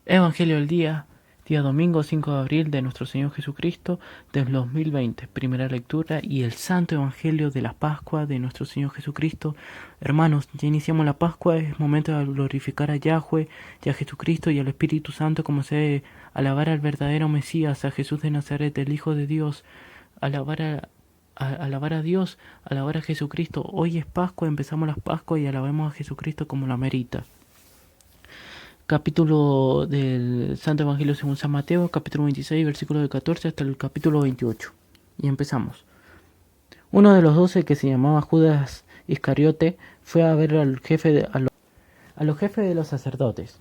Evangelio del día domingo 5 de abril de nuestro Señor Jesucristo del 2020, primera lectura y el Santo Evangelio de la Pascua de nuestro Señor Jesucristo. Hermanos, ya iniciamos la Pascua, es momento de glorificar a Yahweh y a Jesucristo y al Espíritu Santo como se debe, alabar al verdadero Mesías, a Jesús de Nazaret, el Hijo de Dios, alabar a Dios, alabar a Jesucristo. Hoy es Pascua, empezamos las Pascuas y alabemos a Jesucristo como lo amerita. Capítulo del Santo Evangelio según San Mateo, capítulo 26, versículo de 14 hasta el capítulo 28. Y empezamos. Uno de los 12, que se llamaba Judas Iscariote, fue a ver al jefe a los jefes de los sacerdotes.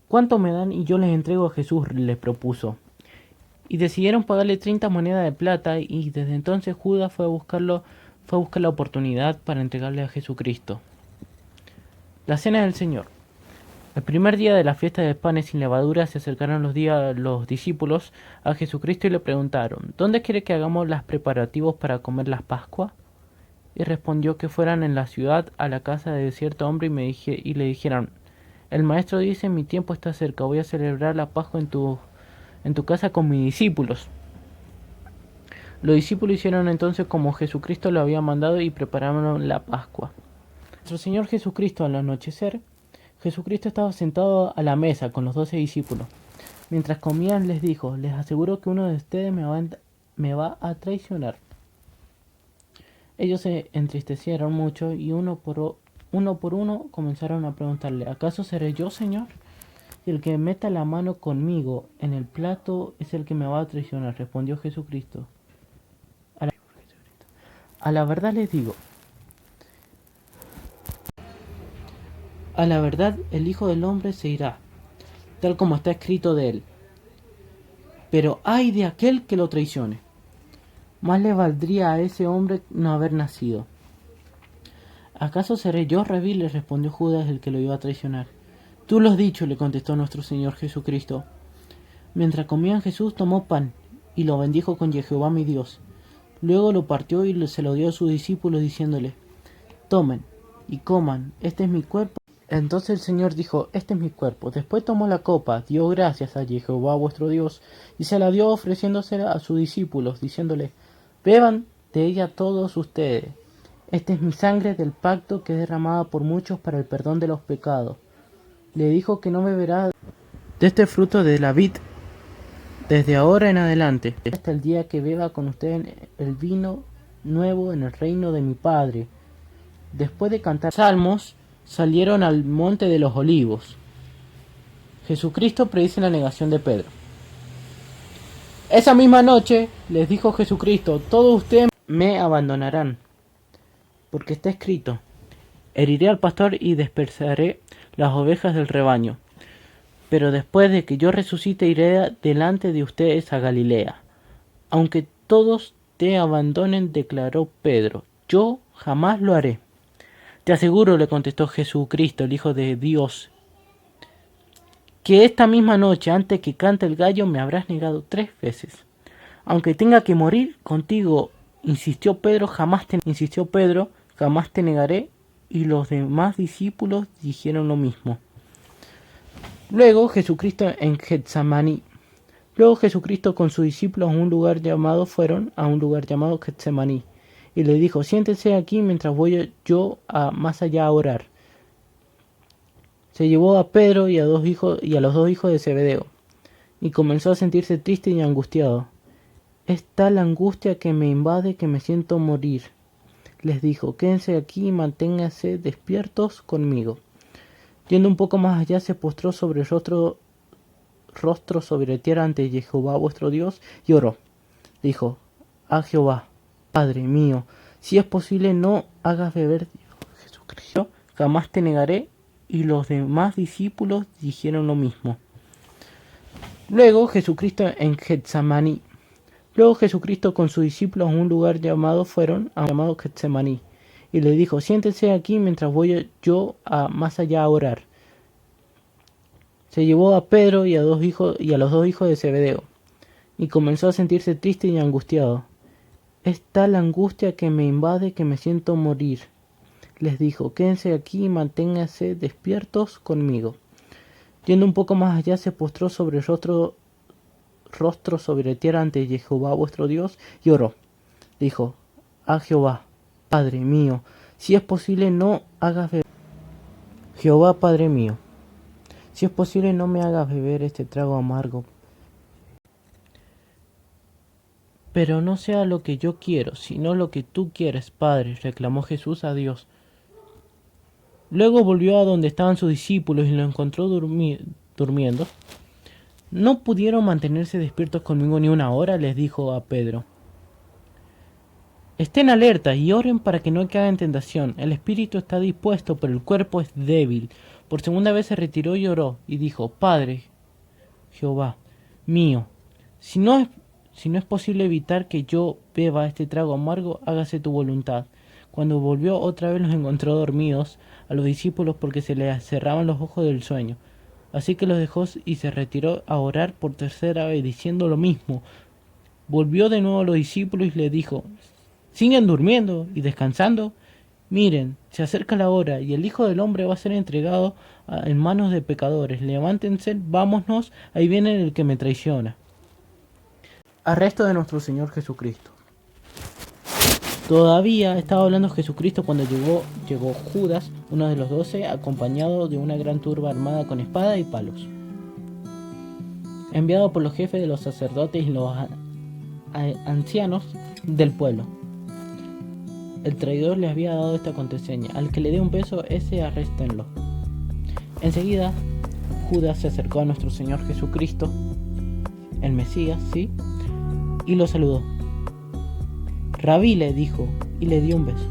¿Cuánto me dan y yo les entrego a Jesús?, les propuso. Y decidieron pagarle 30 monedas de plata, y desde entonces Judas fue a buscar la oportunidad para entregarle a Jesucristo. La cena del Señor. El primer día de la fiesta de panes sin levadura se acercaron los discípulos a Jesucristo y le preguntaron: ¿Dónde quiere que hagamos los preparativos para comer las Pascuas? Y respondió que fueran en la ciudad a la casa de cierto hombre y le dijeron: El maestro dice: mi tiempo está cerca, voy a celebrar la Pascua en tu casa con mis discípulos. Los discípulos hicieron entonces como Jesucristo lo había mandado y prepararon la Pascua. Nuestro Señor Jesucristo, al anochecer, Jesucristo estaba sentado a la mesa con los 12 discípulos. Mientras comían les dijo: les aseguro que uno de ustedes me va a traicionar. Ellos se entristecieron mucho y uno por uno comenzaron a preguntarle: ¿acaso seré yo, Señor? Y el que meta la mano conmigo en el plato es el que me va a traicionar, respondió Jesucristo. A la verdad les digo, a la verdad el Hijo del Hombre se irá, tal como está escrito de él. Pero ay de aquel que lo traicione. Más le valdría a ese hombre no haber nacido. ¿Acaso seré yo, Rabí?, le respondió Judas, el que lo iba a traicionar. Tú lo has dicho, le contestó nuestro Señor Jesucristo. Mientras comían, Jesús tomó pan y lo bendijo con Jehová mi Dios. Luego lo partió y se lo dio a sus discípulos, diciéndole: tomen y coman, este es mi cuerpo. Entonces el Señor dijo: este es mi cuerpo. Después tomó la copa, dio gracias a Jehová vuestro Dios, y se la dio ofreciéndosela a sus discípulos, diciéndole: beban de ella todos ustedes. Esta es mi sangre del pacto que es derramada por muchos para el perdón de los pecados. Le dijo que no beberá de este fruto de la vid desde ahora en adelante, hasta el día que beba con ustedes el vino nuevo en el reino de mi Padre. Después de cantar salmos, salieron al monte de los olivos. Jesucristo predice la negación de Pedro. Esa misma noche les dijo Jesucristo: todos ustedes me abandonarán, porque está escrito: heriré al pastor y dispersaré las ovejas del rebaño. Pero después de que yo resucite, iré delante de ustedes a Galilea. Aunque todos te abandonen, declaró Pedro, yo jamás lo haré. Te aseguro, le contestó Jesucristo, el Hijo de Dios, que esta misma noche, antes que cante el gallo, me habrás negado 3 veces. Aunque tenga que morir contigo, insistió Pedro, jamás te negaré. Y los demás discípulos dijeron lo mismo. Luego Jesucristo con sus discípulos fueron a un lugar llamado Getsemaní, y le dijo: siéntense aquí mientras voy yo más allá a orar. Se llevó a Pedro y a los 2 hijos de Zebedeo, y comenzó a sentirse triste y angustiado. Es tal angustia que me invade que me siento morir. Les dijo: quédense aquí y manténganse despiertos conmigo. Yendo un poco más allá, se postró sobre el rostro sobre tierra ante Jehová vuestro Dios y oró. Dijo: a Jehová, Padre mío, si es posible, no hagas beber, Jesucristo, jamás te negaré. Y los demás discípulos dijeron lo mismo. Luego Jesucristo con sus discípulos a un lugar llamado Getsemaní, y le dijo: siéntense aquí mientras voy yo más allá a orar. Se llevó a Pedro y a los 2 hijos de Zebedeo, y comenzó a sentirse triste y angustiado. Es tal angustia que me invade que me siento morir. Les dijo: quédense aquí y manténganse despiertos conmigo. Yendo un poco más allá, se postró sobre el rostro sobre tierra ante Jehová vuestro Dios y oró. Dijo: a Jehová, Padre mío, si es posible no hagas beber. Jehová, Padre mío, si es posible no me hagas beber este trago amargo. Pero no sea lo que yo quiero, sino lo que tú quieres, Padre, reclamó Jesús a Dios. Luego volvió a donde estaban sus discípulos y lo encontró durmiendo. No pudieron mantenerse despiertos conmigo ni una hora, les dijo a Pedro. Estén alerta y oren para que no caigan en tentación. El espíritu está dispuesto, pero el cuerpo es débil. Por segunda vez se retiró y oró, y dijo: Padre, Jehová, mío, si no es posible evitar que yo beba este trago amargo, hágase tu voluntad. Cuando volvió otra vez los encontró dormidos a los discípulos porque se les cerraban los ojos del sueño. Así que los dejó y se retiró a orar por tercera vez, diciendo lo mismo. Volvió de nuevo a los discípulos y les dijo: ¿siguen durmiendo y descansando? Miren, se acerca la hora y el Hijo del Hombre va a ser entregado en manos de pecadores. Levántense, vámonos, ahí viene el que me traiciona. Arresto de nuestro Señor Jesucristo. Todavía estaba hablando Jesucristo cuando llegó Judas, uno de los 12, acompañado de una gran turba armada con espada y palos, enviado por los jefes de los sacerdotes y los ancianos del pueblo. El traidor le había dado esta contraseña: al que le dé un beso, ese arréstenlo. Enseguida, Judas se acercó a nuestro Señor Jesucristo, el Mesías, ¿sí?, y lo saludó. Rabí, le dijo, y le dio un beso.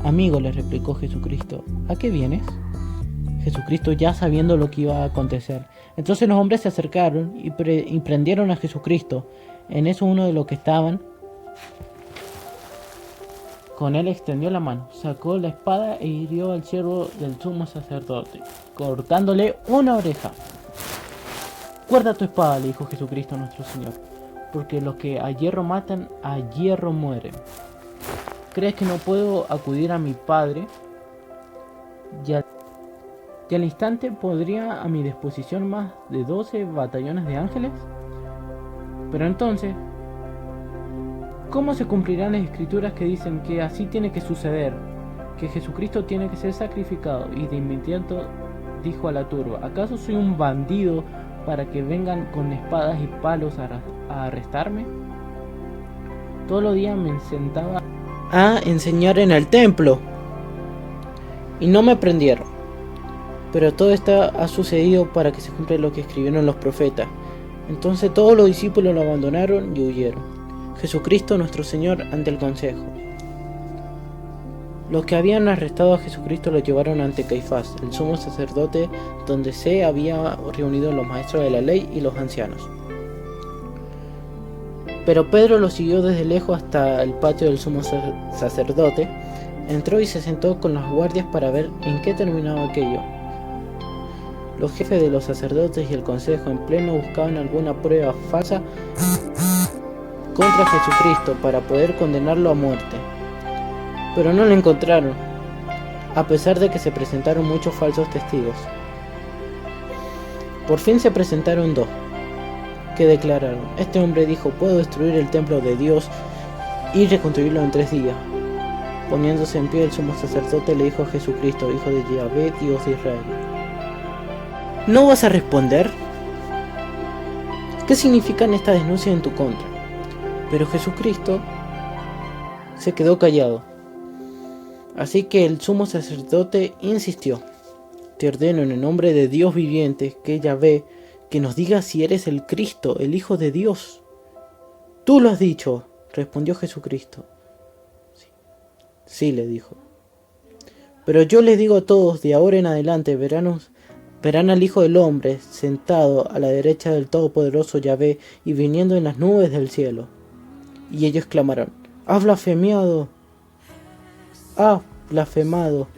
Amigo, le replicó Jesucristo, ¿a qué vienes? Jesucristo ya sabiendo lo que iba a acontecer. Entonces los hombres se acercaron y prendieron a Jesucristo. En eso uno de los que estaban con él extendió la mano, sacó la espada e hirió al siervo del sumo sacerdote, cortándole una oreja. Guarda tu espada, le dijo Jesucristo a nuestro Señor, porque los que a hierro matan, a hierro mueren. ¿Crees que no puedo acudir a mi Padre? Y al instante pondría a mi disposición más de 12 batallones de ángeles. Pero entonces, ¿cómo se cumplirán las escrituras que dicen que así tiene que suceder? Que Jesucristo tiene que ser sacrificado. Y de inmediato dijo a la turba: ¿acaso soy un bandido para que vengan con espadas y palos a arrestarme? Todos los días me sentaba a enseñar en el templo y no me prendieron. Pero todo esto ha sucedido para que se cumpla lo que escribieron los profetas. Entonces todos los discípulos lo abandonaron y huyeron. Jesucristo nuestro Señor ante el consejo. Los que habían arrestado a Jesucristo lo llevaron ante Caifás, el sumo sacerdote, donde se habían reunido los maestros de la ley y los ancianos. Pero Pedro lo siguió desde lejos hasta el patio del sumo sacerdote. Entró y se sentó con los guardias para ver en qué terminaba aquello. Los jefes de los sacerdotes y el consejo en pleno buscaban alguna prueba falsa contra Jesucristo para poder condenarlo a muerte. Pero no lo encontraron, a pesar de que se presentaron muchos falsos testigos. Por fin se presentaron dos, que declararon: este hombre dijo: puedo destruir el templo de Dios y reconstruirlo en 3 días. Poniéndose en pie, el sumo sacerdote le dijo a Jesucristo: hijo de Yahvé, Dios de Israel, ¿no vas a responder? ¿Qué significan estas denuncias en tu contra? Pero Jesucristo se quedó callado. Así que el sumo sacerdote insistió: te ordeno en el nombre de Dios viviente, que Yahvé, que nos digas si eres el Cristo, el Hijo de Dios. Tú lo has dicho, respondió Jesucristo. Sí, le dijo. Pero yo les digo a todos, de ahora en adelante verán al Hijo del Hombre sentado a la derecha del Todopoderoso Yahvé y viniendo en las nubes del cielo. Y ellos clamaron: ¡has blasfemado! ¡has blasfemado!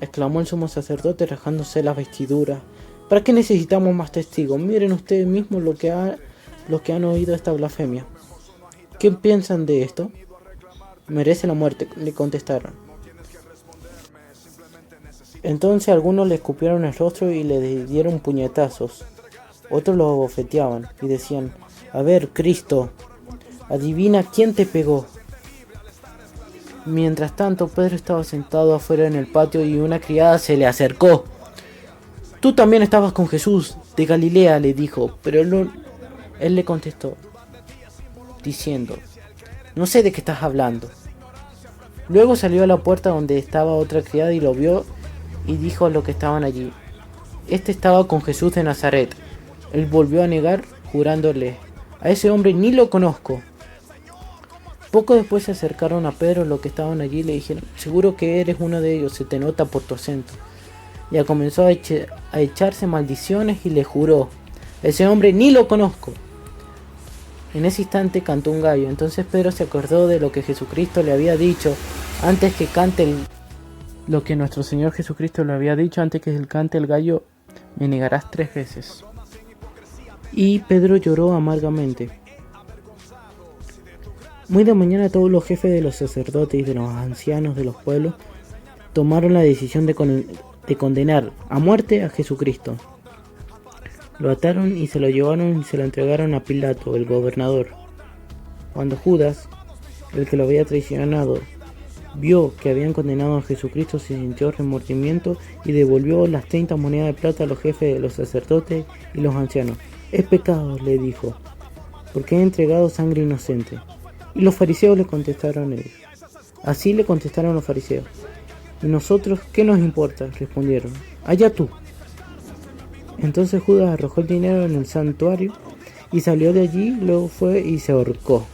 Exclamó el sumo sacerdote rasgándose las vestiduras. ¿Para qué necesitamos más testigos? Miren ustedes mismos los que han oído esta blasfemia. ¿Qué piensan de esto? Merece la muerte, le contestaron. Entonces algunos le escupieron el rostro y le dieron puñetazos. Otros lo bofeteaban y decían: a ver, Cristo, adivina quién te pegó. Mientras tanto, Pedro estaba sentado afuera en el patio y una criada se le acercó. Tú también estabas con Jesús de Galilea, le dijo, pero él le contestó, diciendo, no sé de qué estás hablando. Luego salió a la puerta donde estaba otra criada y lo vio y dijo a los que estaban allí, este estaba con Jesús de Nazaret. Él volvió a negar, jurándole, a ese hombre ni lo conozco. Poco después se acercaron a Pedro los que estaban allí y le dijeron, seguro que eres uno de ellos, se te nota por tu acento. Ya comenzó a echarse maldiciones y le juró, ese hombre ni lo conozco. En ese instante cantó un gallo, entonces Pedro se acordó de lo que Jesucristo le había dicho antes que cante lo que nuestro Señor Jesucristo le había dicho antes que cante el gallo, me negarás 3 veces. Y Pedro lloró amargamente. Muy de mañana todos los jefes de los sacerdotes y de los ancianos de los pueblos tomaron la decisión de condenar a muerte a Jesucristo. Lo ataron y se lo llevaron y se lo entregaron a Pilato, el gobernador. Cuando Judas, el que lo había traicionado, vio que habían condenado a Jesucristo, se sintió remordimiento y devolvió las 30 monedas de plata a los jefes de los sacerdotes y los ancianos. Es pecado, le dijo, porque he entregado sangre inocente. Y los fariseos le contestaron ellos. Así le contestaron los fariseos. ¿Y nosotros qué nos importa? Respondieron. Allá tú. Entonces Judas arrojó el dinero en el santuario y salió de allí, luego fue y se ahorcó.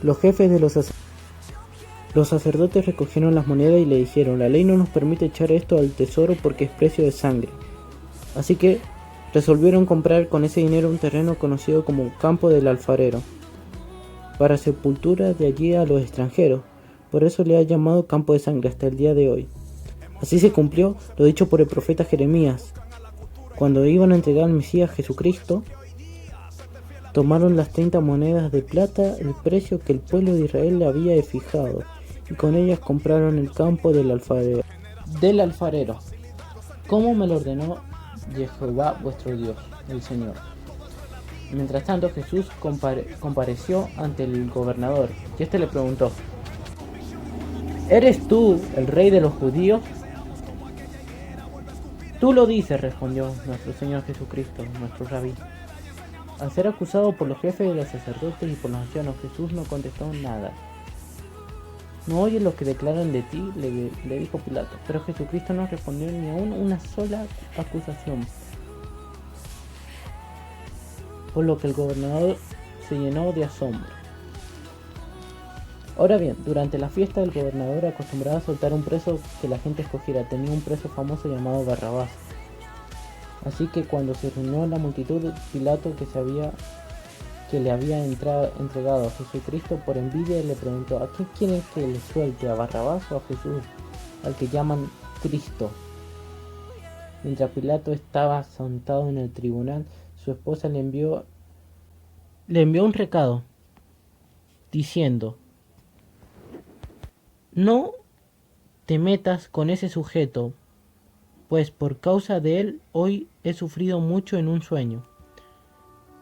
Los jefes de los sacerdotes recogieron las monedas y le dijeron, la ley no nos permite echar esto al tesoro porque es precio de sangre. Así que resolvieron comprar con ese dinero un terreno conocido como Campo del Alfarero, para sepultura de allí a los extranjeros. Por eso le ha llamado Campo de Sangre hasta el día de hoy. Así se cumplió lo dicho por el profeta Jeremías. Cuando iban a entregar al Mesías Jesucristo, tomaron las 30 monedas de plata, el precio que el pueblo de Israel le había fijado, y con ellas compraron el campo del alfarero, como me lo ordenó Jehová vuestro Dios, el Señor. Mientras tanto Jesús compareció ante el gobernador, y este le preguntó, ¿eres tú el rey de los judíos? Tú lo dices, respondió nuestro Señor Jesucristo, nuestro rabí. Al ser acusado por los jefes de los sacerdotes y por los ancianos, Jesús no contestó nada. ¿No oyes lo que declaran de ti?, le dijo Pilato. Pero Jesucristo no respondió ni aún una sola acusación. Por lo que el gobernador se llenó de asombro. Ahora bien, durante la fiesta el gobernador acostumbraba a soltar un preso que la gente escogiera. Tenía un preso famoso llamado Barrabás. Así que cuando se reunió la multitud, Pilato, que le había entregado a Jesucristo, por envidia le preguntó, ¿a quién quieren que le suelte, a Barrabás o a Jesús, al que llaman Cristo? Mientras Pilato estaba sentado en el tribunal, su esposa le envió un recado diciendo, no te metas con ese sujeto, pues por causa de él hoy he sufrido mucho en un sueño.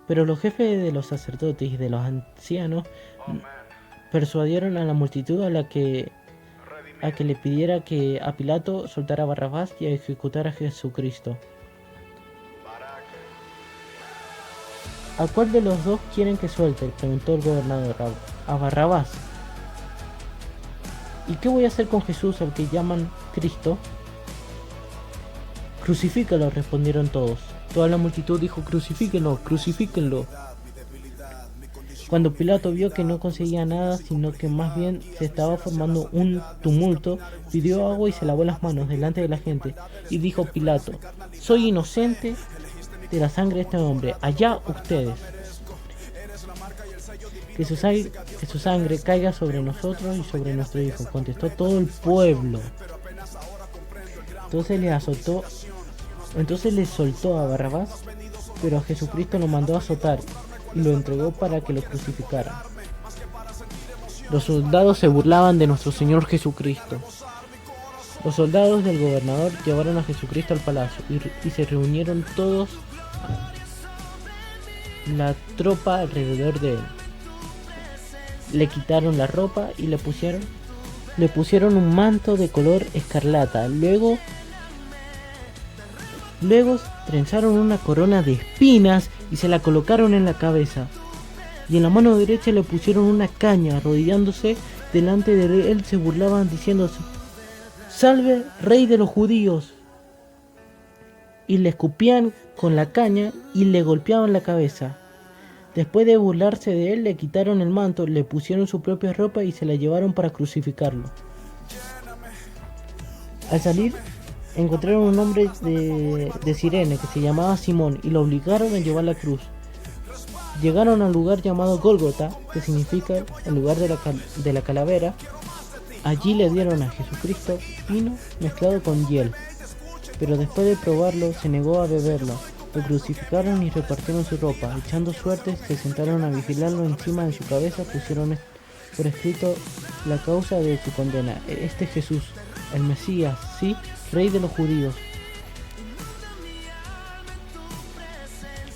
Pero los jefes de los sacerdotes y de los ancianos persuadieron a la multitud a que le pidiera que a Pilato soltara a Barrabás y a ejecutar a Jesucristo. ¿A cuál de los dos quieren que suelte?, preguntó el gobernador. A Barrabás. ¿Y qué voy a hacer con Jesús, al que llaman Cristo? Crucifícalo, respondieron todos. Toda la multitud dijo, crucifíquenlo, crucifíquenlo. Cuando Pilato vio que no conseguía nada, sino que más bien se estaba formando un tumulto, pidió agua y se lavó las manos delante de la gente. Y dijo Pilato, soy inocente de la sangre de este hombre, allá ustedes. Que su sangre caiga sobre nosotros y sobre nuestro hijo, contestó todo el pueblo. Entonces le soltó a Barrabás, pero a Jesucristo lo mandó a azotar y lo entregó para que lo crucificaran. Los soldados se burlaban de nuestro Señor Jesucristo. Los soldados del gobernador llevaron a Jesucristo al palacio y se reunieron todos la tropa alrededor de él. Le quitaron la ropa y le pusieron un manto de color escarlata. Luego trenzaron una corona de espinas y se la colocaron en la cabeza. Y en la mano derecha le pusieron una caña. Arrodillándose delante de él se burlaban diciendo: «¡Salve, rey de los judíos!». Y le escupían con la caña y le golpeaban la cabeza. Después de burlarse de él, le quitaron el manto, le pusieron su propia ropa y se la llevaron para crucificarlo. Al salir, encontraron un hombre de Cirene que se llamaba Simón y lo obligaron a llevar la cruz. Llegaron al lugar llamado Gólgota, que significa el lugar de la calavera. Allí le dieron a Jesucristo vino mezclado con hiel, pero después de probarlo se negó a beberlo. Lo crucificaron y repartieron su ropa. Echando suertes, se sentaron a vigilarlo. Encima de su cabeza pusieron por escrito la causa de su condena: «Este es Jesús, el Mesías, sí, rey de los judíos».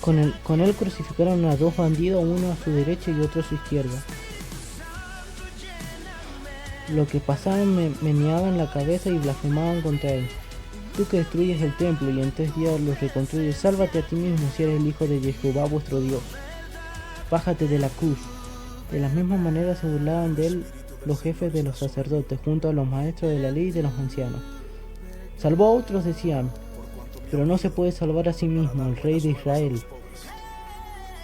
Con él crucificaron a dos bandidos, uno a su derecha y otro a su izquierda. Los que pasaban meneaban la cabeza y blasfemaban contra él: «Tú que destruyes el templo y en 3 días lo reconstruyes, sálvate a ti mismo si eres el hijo de Jehová vuestro Dios. Bájate de la cruz». De la misma manera se burlaban de él los jefes de los sacerdotes, junto a los maestros de la ley y de los ancianos. «Salvó a otros», decían, «pero no se puede salvar a sí mismo, el rey de Israel.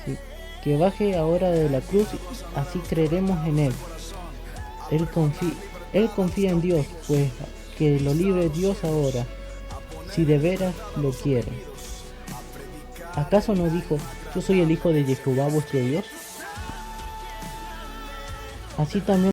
Sí, que baje ahora de la cruz, así creeremos en él». Él confía en Dios, pues que lo libre Dios ahora, si de veras lo quiere. ¿Acaso no dijo: «Yo soy el hijo de Jehová vuestro Dios»? Así también